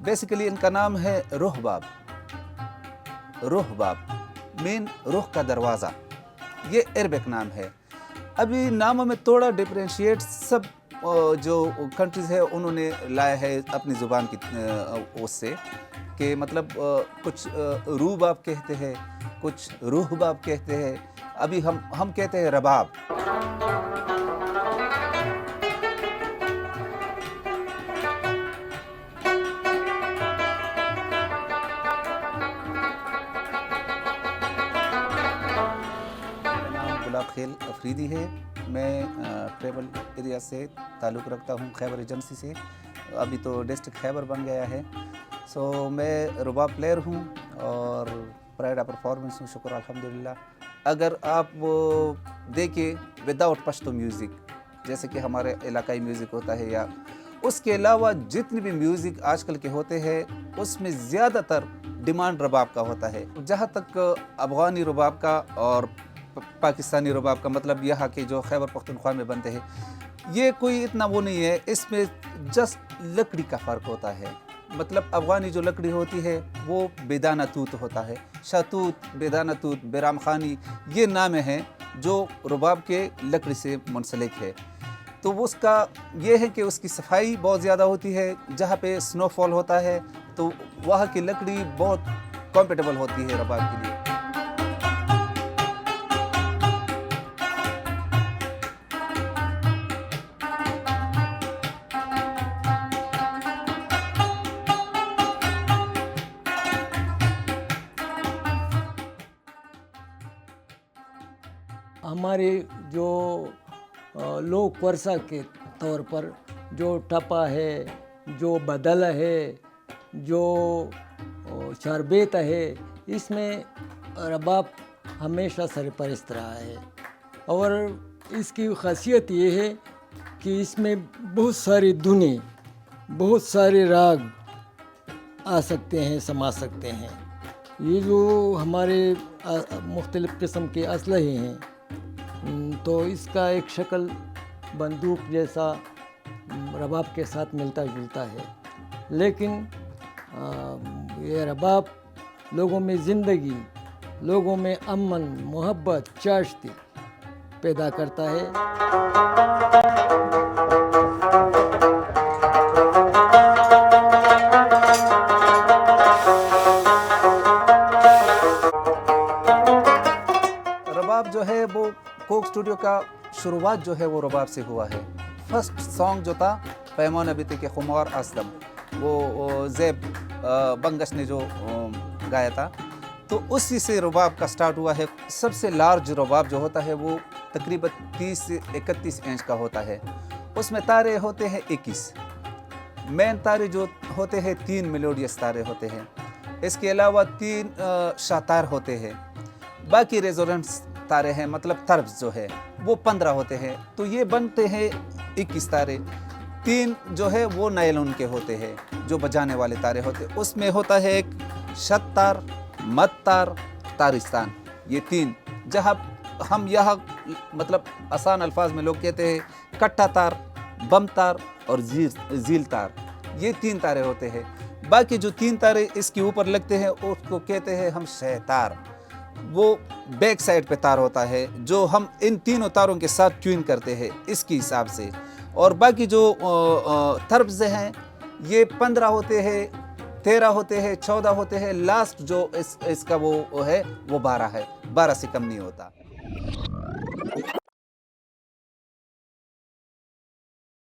Basically इनका नाम है रुहबाब। रुहबाब मीन रुह का दरवाज़ा, ये अरबिक नाम है। अभी नामों में थोड़ा डिफरेंशिएट सब जो कंट्रीज़ है उन्होंने लाया है अपनी ज़ुबान की उससे, कि मतलब कुछ रूबाब कहते हैं, कुछ रूहबाब कहते हैं। अभी हम कहते हैं रबाब। खेल अफरीदी है। मैं ट्रेवल एरिया से ताल्लुक़ रखता हूँ, खैबर एजेंसी से। अभी तो डिस्ट्रिक्ट खैबर बन गया है। सो मैं रुबाब प्लेयर हूँ और प्राइड परफॉर्मेंस हूँ, शुक्र अल्हम्दुलिल्लाह। अगर आप देखिए विदाउट पश्तो म्यूज़िक, जैसे कि हमारे इलाकाई म्यूज़िक होता है, या उसके अलावा जितने भी म्यूज़िक आजकल के होते हैं उसमें ज़्यादातर डिमांड रबाब का होता है। जहाँ तक अफ़गानी रुबाब का और पाकिस्तानी रुबाब का, मतलब यहाँ के जो खैबर पख्तूनख्वा में बनते हैं, ये कोई इतना वो नहीं है। इसमें जस्ट लकड़ी का फ़र्क होता है। मतलब अफ़गानी जो लकड़ी होती है वो बेदाना तूत होता है। शातूत, बेदाना तूत, बेराम खानी, ये नाम हैं जो रुबाब के लकड़ी से मुंसलिक है। तो उसका ये है कि उसकी सफाई बहुत ज़्यादा होती है। जहाँ पे स्नोफॉल होता है तो वहाँ की लकड़ी बहुत कॉम्पेटेबल होती है रुबाब के लिए। हमारे जो लोक वर्षा के तौर पर जो टपा है, जो बदल है, जो शरबत है, इसमें रबाब हमेशा सरपरस्त रहा है। और इसकी खासियत ये है कि इसमें बहुत सारी धुनें, बहुत सारे राग आ सकते हैं, समा सकते हैं। ये जो हमारे मुख्तलिफ़ किस्म के असलहे हैं, तो इसका एक शक्ल बंदूक जैसा रबाब के साथ मिलता जुलता है। लेकिन ये रबाब लोगों में ज़िंदगी, लोगों में अमन, मोहब्बत, चाश्ती पैदा करता है। रबाब जो है वो कोक स्टूडियो का शुरुआत जो है वो रबाब से हुआ है। फर्स्ट सॉन्ग जो था पैमान बिते के खुमार असलम, वो ज़ैब बंगश ने जो गाया था, तो उसी से रबाब का स्टार्ट हुआ है। सबसे लार्ज रबाब जो होता है वो तकरीबन 30 से 31 इंच का होता है। उसमें तारे होते हैं 21। मेन तारे जो होते हैं 3 मेलोडियस तारे होते हैं। इसके अलावा 3 शातार होते हैं। बाकी रेजोनेंस तारे हैं, मतलब तर्ब्स जो है वो 15 होते हैं। तो ये बनते हैं 21 तारे। 3 जो है वो नायलॉन के होते हैं, जो बजाने वाले तारे होते हैं। उसमें होता है एक शत्तार, मत्तार, तारिस्तान, ये 3। जहाँ हम यहाँ मतलब आसान अल्फाज में लोग कहते हैं कट्टा तार, बम तार और झील तार, ये 3 तारे होते हैं। बाकी जो 3 तारे इसके ऊपर लगते हैं उसको कहते हैं हम शहतार। वो बैक साइड पे तार होता है जो हम इन तीनों तारों के साथ ट्यून करते हैं इसके हिसाब से। और बाकी जो तर्ब्स हैं ये 15 होते हैं, 13 होते हैं, 14 होते हैं। लास्ट जो इसका वो है वो 12 है, 12 से कम नहीं होता।